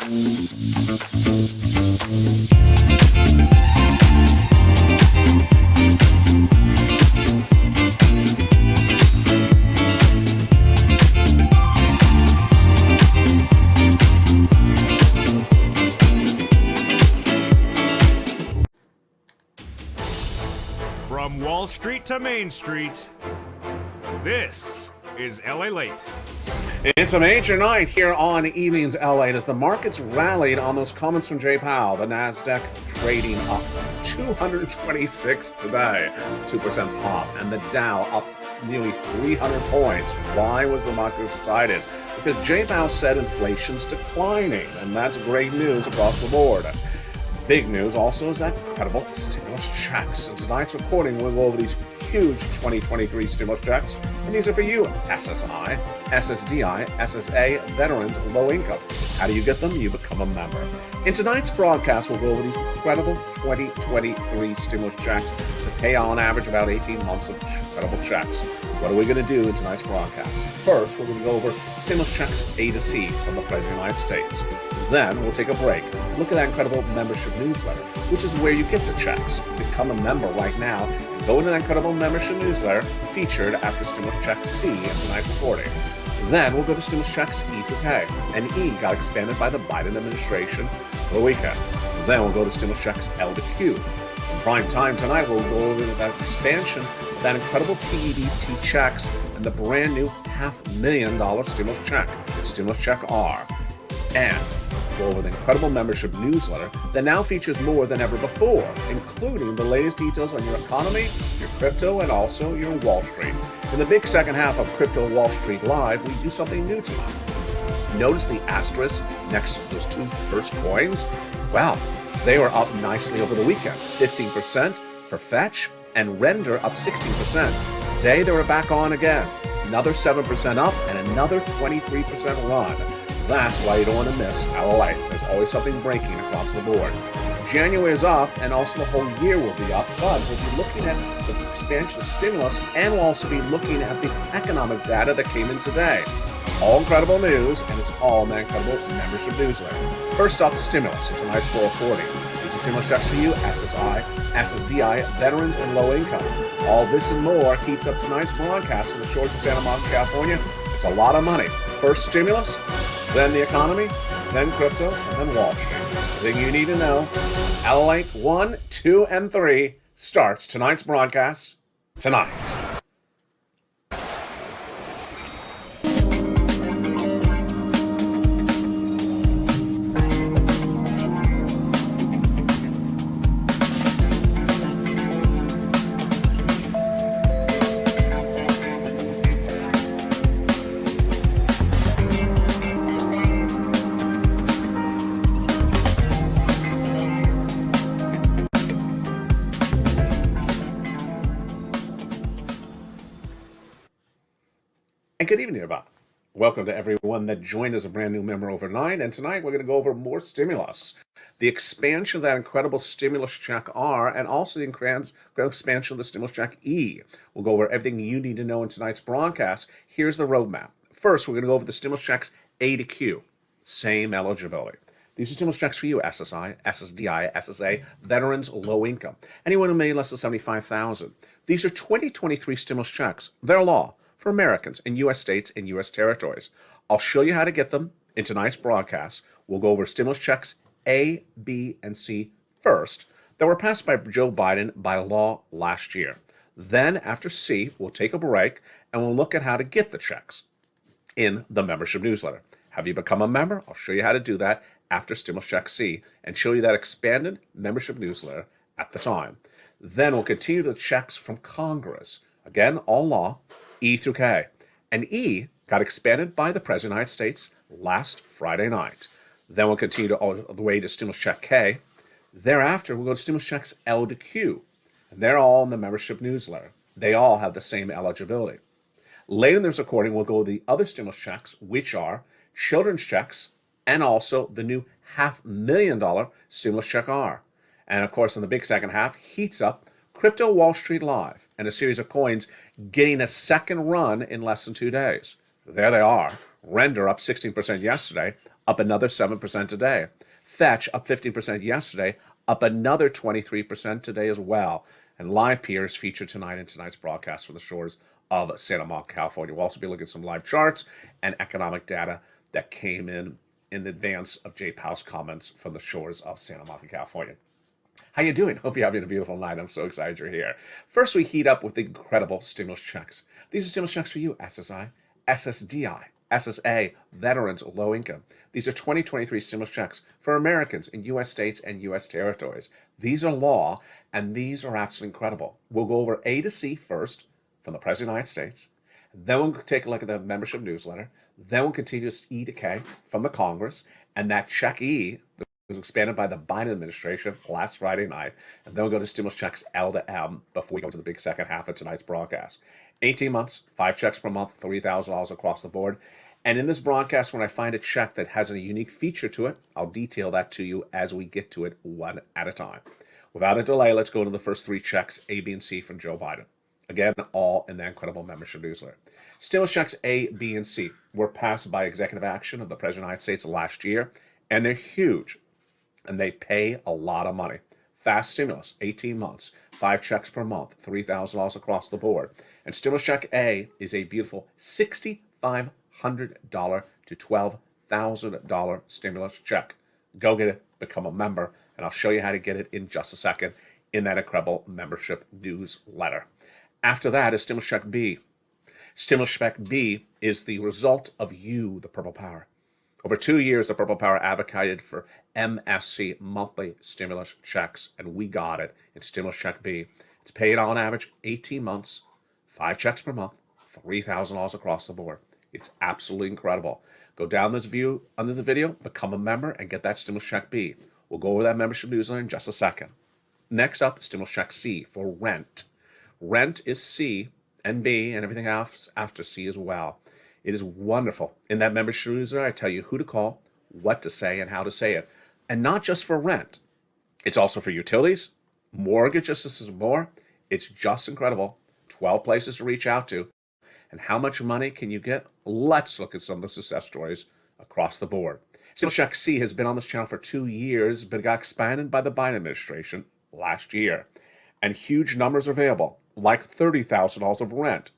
From Wall Street to Main Street, this is LALATE. It's a major night here on Evenings LA as the markets rallied on those comments from Jay Powell. The NASDAQ trading up 226 today, 2% pop, and the Dow up nearly 300 points. Why was the market decided? Because Jay Powell said inflation's declining, and that's great news across the board. Big news also is that incredible stimulus checks. In tonight's recording, we'll go over these huge 2023 stimulus checks, and these are for you, SSI, SSDI, SSA, veterans, low income. How do you get them? You become a member. In tonight's broadcast, we'll go over these incredible 2023 stimulus checks that pay on average about 18 months of incredible checks. What are we going to do in tonight's broadcast? First, we're going to go over stimulus checks A to C from the President of the United States. Then we'll take a break. Look at that incredible membership newsletter, which is where you get the checks. Become a member right now and go into that incredible membership newsletter featured after stimulus check C in tonight's recording. Then we'll go to stimulus checks E through K, and E got expanded by the Biden administration for the weekend. Then we'll go to stimulus checks L to Q. In prime time tonight, we'll go over that expansion of that incredible PEDT checks and the brand new $500,000 stimulus check, the stimulus check R. And go over the incredible membership newsletter that now features more than ever before, including the latest details on your economy, your crypto, and also your Wall Street. In the big second half of Crypto Wall Street Live, we do something new tonight. Notice the asterisk next to those two first coins? Well, they were up nicely over the weekend, 15% for fetch, and render up 16%. Today they were back on again, another 7% up and another 23% run. That's why you don't want to miss LALATE. There's always something breaking across the board. January is up, and also the whole year will be up, but we'll be looking at the expansion of stimulus, and we'll also be looking at the economic data that came in today. It's all incredible news, and it's all in that incredible membership newsletter. First up, stimulus in tonight's 440. These are stimulus checks for you, SSI, SSDI, veterans, and low income. All this and more heats up tonight's broadcast from the shores of Santa Monica, California. It's a lot of money. First stimulus, then the economy, then crypto, and then Wall Street. Everything you need to know. LALATE 1, 2, and 3 starts tonight's broadcast tonight. And good evening, everybody. Welcome to everyone that joined as a brand new member overnight. And tonight we're going to go over more stimulus, the expansion of that incredible stimulus check R, and also the incredible expansion of the stimulus check E. We'll go over everything you need to know in tonight's broadcast. Here's the roadmap. First, we're going to go over the stimulus checks A to Q. Same eligibility. These are stimulus checks for you, SSI, SSDI, SSA, veterans, low income. Anyone who made less than $75,000. These are 2023 stimulus checks. They're law for Americans in U.S. states and U.S. territories. I'll show you how to get them in tonight's broadcast. We'll go over stimulus checks A, B, and C first that were passed by Joe Biden by law last year. Then, after C, we'll take a break and we'll look at how to get the checks in the membership newsletter. Have you become a member? I'll show you how to do that after stimulus check C and show you that expanded membership newsletter at the time. Then we'll continue the checks from Congress. Again, all law, E through K. And E got expanded by the President of the United States last Friday night. Then we'll continue all the way to stimulus check K. Thereafter, we'll go to stimulus checks L to Q. And they're all in the membership newsletter. They all have the same eligibility. Later in this recording, we'll go to the other stimulus checks, which are children's checks and also the new $500,000 stimulus check R. And of course, in the big second half, heats up Crypto Wall Street Live and a series of coins getting a second run in less than 2 days. There they are. Render up 16% yesterday, up another 7% today. Fetch up 15% yesterday, up another 23% today as well. And live peers featured tonight in tonight's broadcast from the shores of Santa Monica, California. We'll also be looking at some live charts and economic data that came in advance of Jay Powell's comments from the shores of Santa Monica, California. How you doing? Hope you're having a beautiful night. I'm so excited you're here. First, we heat up with the incredible stimulus checks. These are stimulus checks for you, SSI, SSDI, SSA, veterans, low income. These are 2023 stimulus checks for Americans in U.S. states and U.S. territories. These are law, and these are absolutely incredible. We'll go over A to C first from the President of the United States. Then we'll take a look at the membership newsletter. Then we'll continue to E to K from the Congress, and that check E was expanded by the Biden administration last Friday night. And then we'll go to stimulus checks L to M before we go to the big second half of tonight's broadcast. 18 months, 5 checks per month, $3,000 across the board. And in this broadcast, when I find a check that has a unique feature to it, I'll detail that to you as we get to it one at a time. Without a delay, let's go to the first 3 checks, A, B, and C from Joe Biden. Again, all in the incredible membership newsletter. Stimulus checks A, B, and C were passed by executive action of the President of the United States last year, and they're huge, and they pay a lot of money. Fast stimulus, 18 months, 5 checks per month, $3,000 across the board. And stimulus check A is a beautiful $6,500 to $12,000 stimulus check. Go get it, become a member, and I'll show you how to get it in just a second in that incredible membership newsletter. After that is stimulus check B. Stimulus check B is the result of you, the Purple Power. Over 2 years, the Purple Power advocated for MSC, monthly stimulus checks, and we got it in stimulus check B. It's paid on average 18 months, 5 checks per month, $3,000 across the board. It's absolutely incredible. Go down this view under the video, become a member, and get that stimulus check B. We'll go over that membership newsletter in just a second. Next up, stimulus check C for rent. Rent is C and B and everything else after C as well. It is wonderful. In that membership newsletter, I tell you who to call, what to say, and how to say it. And not just for rent. It's also for utilities, mortgages, this is more. It's just incredible. 12 places to reach out to. And how much money can you get? Let's look at some of the success stories across the board. Stimulus check C has been on this channel for 2 years, but it got expanded by the Biden administration last year. And huge numbers are available, like $30,000 of rent.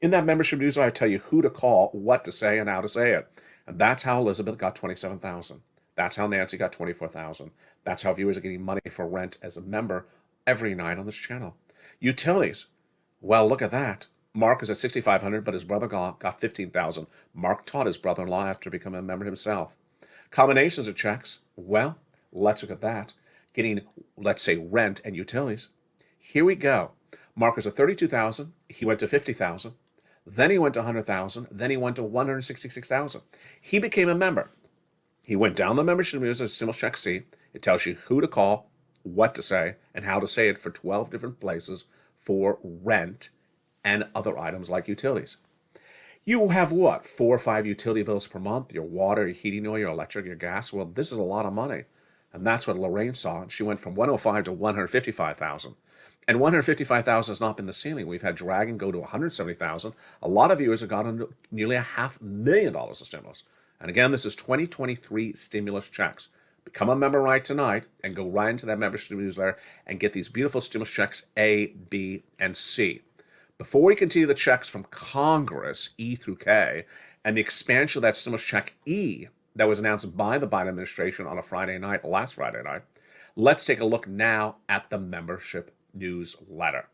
In that membership newsletter, I tell you who to call, what to say, and how to say it. And that's how Elizabeth got $27,000. That's how Nancy got $24,000. That's how viewers are getting money for rent as a member every night on this channel. Utilities. Well, look at that. Mark is at $6,500, but his brother got $15,000. Mark taught his brother-in-law after becoming a member himself. Combinations of checks. Well, let's look at that. Getting, let's say, rent and utilities. Here we go. Mark is at $32,000. He went to $50,000. Then he went to $100,000. Then he went to $166,000. He became a member. He went down the membership newsletter, stimulus check C. It tells you who to call, what to say, and how to say it for 12 different places for rent and other items like utilities. You have what? 4 or 5 utility bills per month, your water, your heating oil, your electric, your gas. Well, this is a lot of money. And that's what Lorraine saw. She went from $105,000 to $155,000. And $155,000 has not been the ceiling. We've had Dragon go to $170,000. A lot of viewers have gotten nearly $500,000 of stimulus. And again, this is 2023 stimulus checks. Become a member right tonight and go right into that membership newsletter and get these beautiful stimulus checks A, B, and C. Before we continue the checks from Congress, E through K, and the expansion of that stimulus check E that was announced by the Biden administration on a Friday night, last Friday night, let's take a look now at the membership newsletter.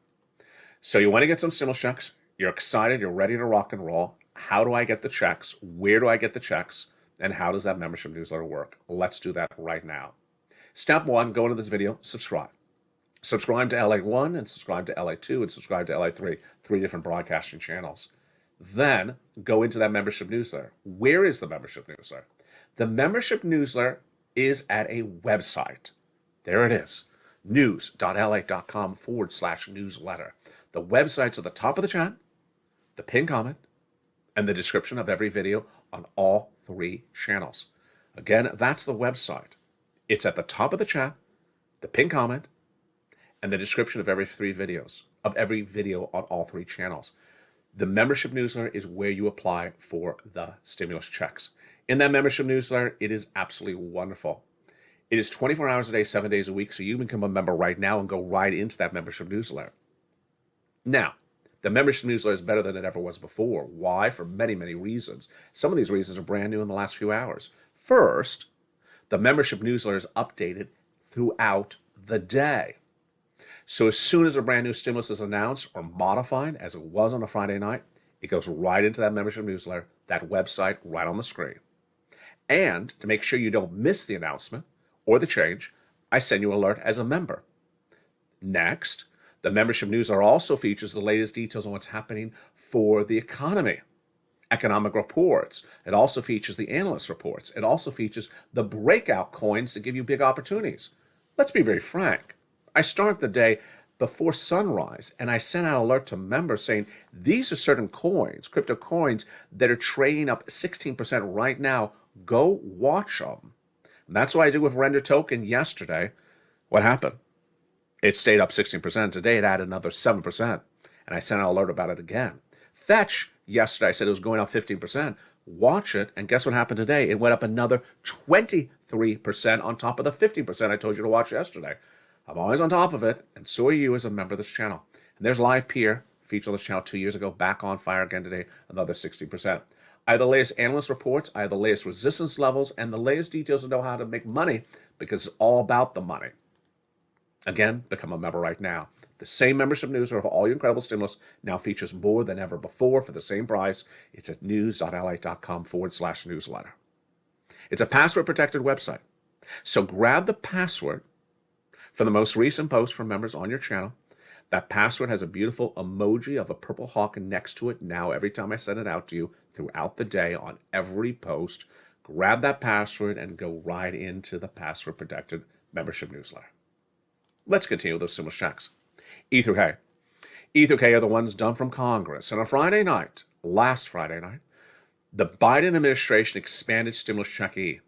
So you want to get some stimulus checks. You're excited. You're ready to rock and roll. How do I get the checks? Where do I get the checks? And how does that membership newsletter work? Let's do that right now. Step 1, go into this video, subscribe. Subscribe to LA1 and subscribe to LA2 and subscribe to LA3, 3 different broadcasting channels. Then go into that membership newsletter. Where is the membership newsletter? The membership newsletter is at a website. There it is, news.la.com/newsletter. The website's at the top of the chat, the pinned comment, and the description of every video on all 3 channels. Again, that's the website. It's at the top of the chat, the pinned comment, and the description of every 3 videos, of every video on all 3 channels. The membership newsletter is where you apply for the stimulus checks. In that membership newsletter, it is absolutely wonderful. It is 24 hours a day, 7 days a week, so you can become a member right now and go right into that membership newsletter. Now, the membership newsletter is better than it ever was before. Why? For many, many reasons. Some of these reasons are brand new in the last few hours. First, the membership newsletter is updated throughout the day. So as soon as a brand new stimulus is announced or modified, as it was on a Friday night, it goes right into that membership newsletter, that website right on the screen. And to make sure you don't miss the announcement or the change, I send you an alert as a member. Next, the membership newsletter also features the latest details on what's happening for the economy, economic reports. It also features the analyst reports. It also features the breakout coins that give you big opportunities. Let's be very frank. I start the day before sunrise and I send out an alert to members saying these are certain coins, crypto coins, that are trading up 16% right now. Go watch them. And that's what I did with Render Token yesterday. What happened? It stayed up 16%. Today it added another 7%. And I sent an alert about it again. Fetch, yesterday I said it was going up 15%. Watch it, and guess what happened today? It went up another 23% on top of the 15% I told you to watch yesterday. I'm always on top of it, and so are you as a member of this channel. And there's Live Peer, featured on this channel 2 years ago, back on fire again today, another 60%. I have the latest analyst reports, I have the latest resistance levels, and the latest details to know how to make money, because it's all about the money. Again, become a member right now. The same membership newsletter for all your incredible stimulus now features more than ever before for the same price. It's at news.lalate.com/newsletter. It's a password-protected website. So grab the password for the most recent post from members on your channel. That password has a beautiful emoji of a purple hawk next to it now every time I send it out to you throughout the day on every post. Grab that password and go right into the password-protected membership newsletter. Let's continue with those stimulus checks. E through K. E through K are the ones done from Congress. And on Friday night, last Friday night, the Biden administration expanded stimulus check E.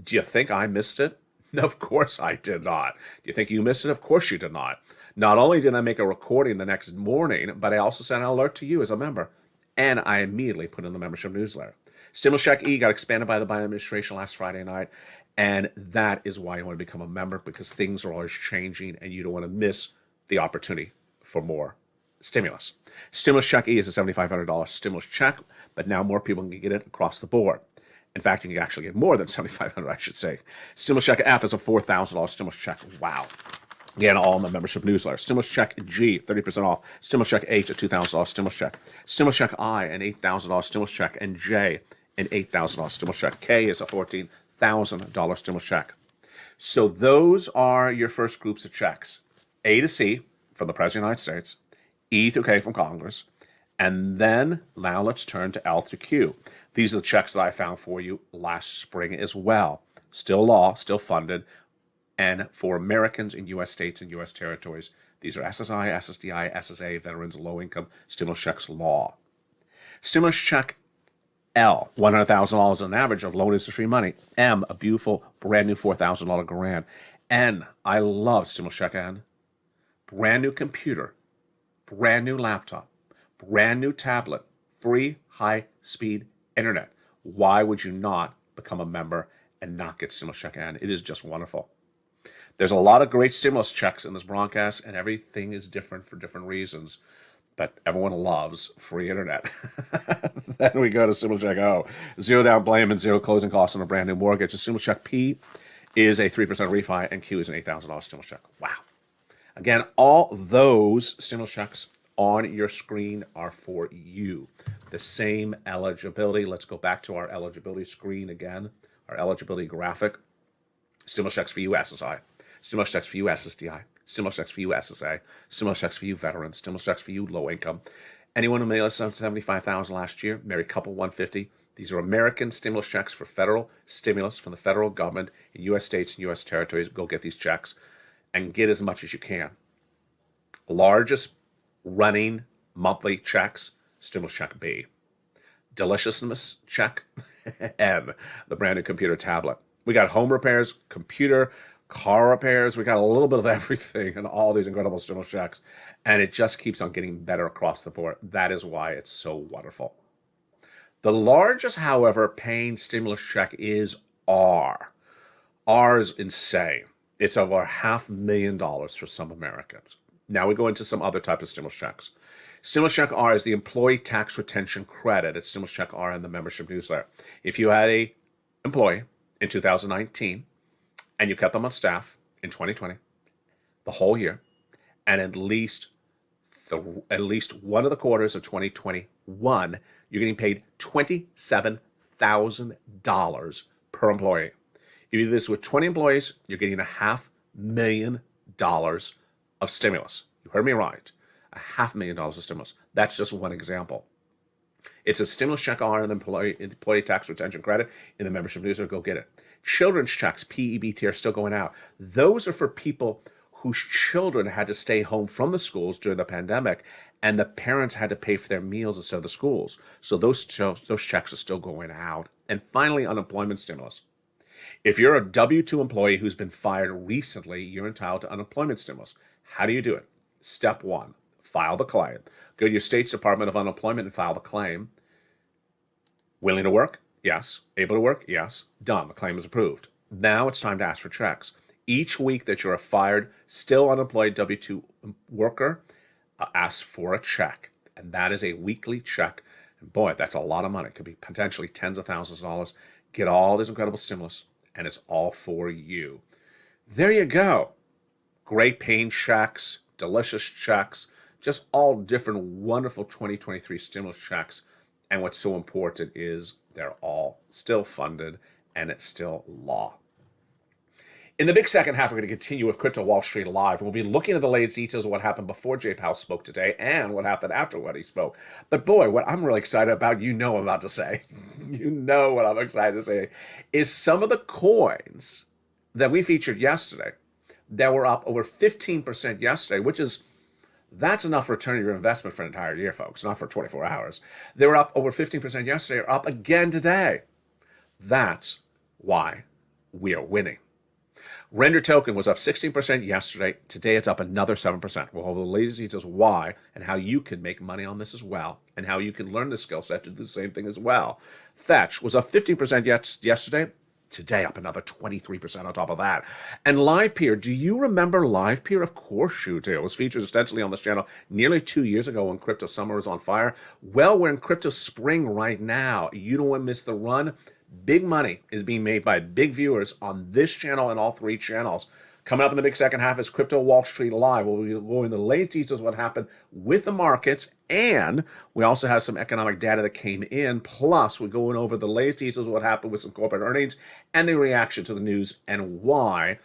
Do you think I missed it? No, of course I did not. Do you think you missed it? Of course you did not. Not only did I make a recording the next morning, but I also sent an alert to you as a member. And I immediately put in the membership newsletter. Stimulus check E got expanded by the Biden administration last Friday night. And that is why you want to become a member, because things are always changing and you don't want to miss the opportunity for more stimulus. Stimulus check E is a $7,500 stimulus check, but now more people can get it across the board. In fact, you can actually get more than $7,500, I should say. Stimulus check F is a $4,000 stimulus check. Wow. Again, all in the membership newsletter. Stimulus check G, 30% off. Stimulus check H, a $2,000 stimulus check. Stimulus check I, an $8,000 stimulus check. And J, an $8,000 stimulus check. K is a $14,000 stimulus check. So those are your first groups of checks. A to C from the President of the United States, E through K from Congress, and then now let's turn to L through Q. These are the checks that I found for you last spring as well. Still law, still funded, and for Americans in U.S. states and U.S. territories. These are SSI, SSDI, SSA, Veterans, Low Income, Stimulus Checks Law. Stimulus Check L, $100,000 on average of low interest-free money. M, a beautiful brand new $4,000 grant. N, I love Stimulus Check N. Brand new computer, brand new laptop, brand new tablet, free high-speed internet. Why would you not become a member and not get Stimulus Check N? It is just wonderful. There's a lot of great stimulus checks in this broadcast, and everything is different for different reasons. But everyone loves free internet. Then we go to Stimulus Check O. Zero down payment, zero closing costs on a brand new mortgage. The Stimulus Check P is a 3% refi, and Q is an $8,000 stimulus check. Wow. Again, all those stimulus checks on your screen are for you. The same eligibility. Let's go back to our eligibility screen again, our eligibility graphic. Stimulus checks for you, SSI. Stimulus checks for you, SSDI. Stimulus checks for you, SSA. Stimulus checks for you, veterans. Stimulus checks for you, low income. Anyone who made less than $75,000 last year, married couple 150. These are American stimulus checks for federal stimulus from the federal government in U.S. states and U.S. territories. Go get these checks and get as much as you can. Largest running monthly checks, Stimulus Check B. Deliciousness check, M, the brand new computer tablet. We got home repairs, computer, car repairs. We got a little bit of everything and all these incredible stimulus checks. And it just keeps on getting better across the board. That is why it's so wonderful. The largest, however, paying stimulus check is R. R is insane. It's over $500,000 for some Americans. Now we go into some other type of stimulus checks. Stimulus check R is the employee tax retention credit. It's stimulus check R in the membership newsletter. If you had a employee in 2019 and you kept them on staff in 2020, the whole year, and at least one of the quarters of 2021, you're getting paid $27,000 per employee. If you do this with 20 employees, you're getting $500,000 of stimulus. You heard me right. $500,000 of stimulus. That's just one example. It's a stimulus check R in the employee tax retention credit in the membership newsletter. Go get it. Children's checks, PEBT, are still going out. Those are for people whose children had to stay home from the schools during the pandemic, and the parents had to pay for their meals instead of the schools. So those checks are still going out. And finally, unemployment stimulus. If you're a W-2 employee who's been fired recently, you're entitled to unemployment stimulus. How do you do it? Step one, file the claim. Go to your state's Department of Unemployment and file the claim. Willing to work? Yes. Able to work? Yes. Done. The claim is approved. Now it's time to ask for checks. Each week that you're a fired, still unemployed W-2 worker, ask for a check. And that is a weekly check. And boy, that's a lot of money. It could be potentially tens of thousands of dollars. Get all this incredible stimulus, and it's all for you. There you go. Great paying checks, delicious checks, just all different wonderful 2023 stimulus checks. And what's so important is they're all still funded, and it's still law. In the big second half, we're going to continue with Crypto Wall Street Live. We'll be looking at the latest details of what happened before Jay Powell spoke today and what happened after what he spoke. But boy, what I'm really excited about, I'm about to say, what I'm excited to say, is some of the coins that we featured yesterday that were up over 15% yesterday, that's enough for returning your investment for an entire year, folks, not for 24 hours. They were up over 15% yesterday, are up again today. That's why we are winning. Render token was up 16% yesterday. Today it's up another 7%. We'll have the latest details why and how you can make money on this as well, and how you can learn the skill set to do the same thing as well. Fetch was up 15% yesterday. Today up another 23% on top of that. And LivePeer, do you remember LivePeer? Of course you do. It was featured extensively on this channel nearly 2 years ago when crypto summer was on fire. Well, we're in crypto spring right now. You don't want to miss the run. Big money is being made by big viewers on this channel and all three channels. Coming up in the big second half is Crypto Wall Street Live. We'll be going the latest details of what happened with the markets, and we also have some economic data that came in. Plus, we're going over the latest details of what happened with some corporate earnings and the reaction to the news and why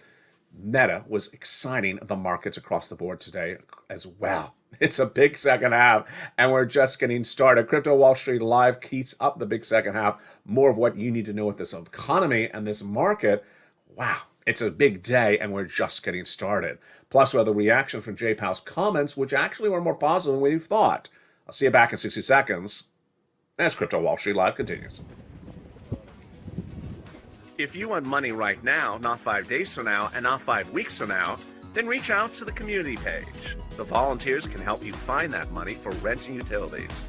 Meta was exciting the markets across the board today as well. It's a big second half, and we're just getting started. Crypto Wall Street Live keeps up the big second half. More of what you need to know with this economy and this market. Wow, it's a big day, and we're just getting started. Plus, we have the reaction from Jay Powell's comments, which actually were more positive than we thought. I'll see you back in 60 seconds as Crypto Wall Street Live continues. If you want money right now, not 5 days from now, and not 5 weeks from now, then reach out to the community page. The volunteers can help you find that money for rent and utilities.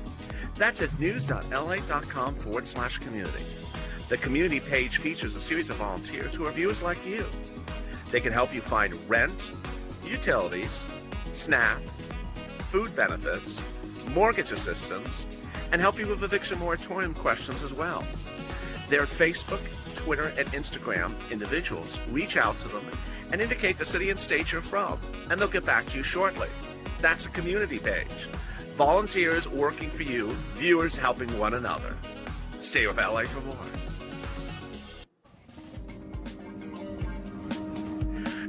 That's at news.lalate.com/community. The community page features a series of volunteers who are viewers like you. They can help you find rent, utilities, SNAP, food benefits, mortgage assistance, and help you with eviction moratorium questions as well. They're at Facebook, Twitter, and Instagram. Individuals, reach out to them and indicate the city and state you're from, and they'll get back to you shortly. That's a community page. Volunteers working for you, viewers helping one another. Stay with LA for more.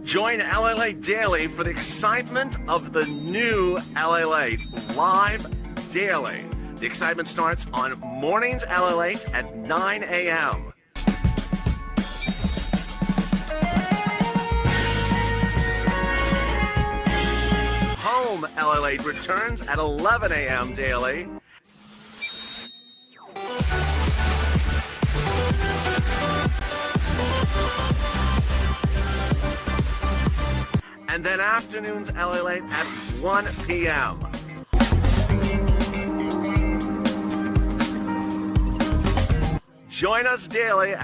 Join LALATE Daily for the excitement of the new LALATE live daily. The excitement starts on mornings LALATE at 9 a.m. Home LALATE returns at 11 a.m. daily. and then afternoons LALATE at 1 p.m. Join us daily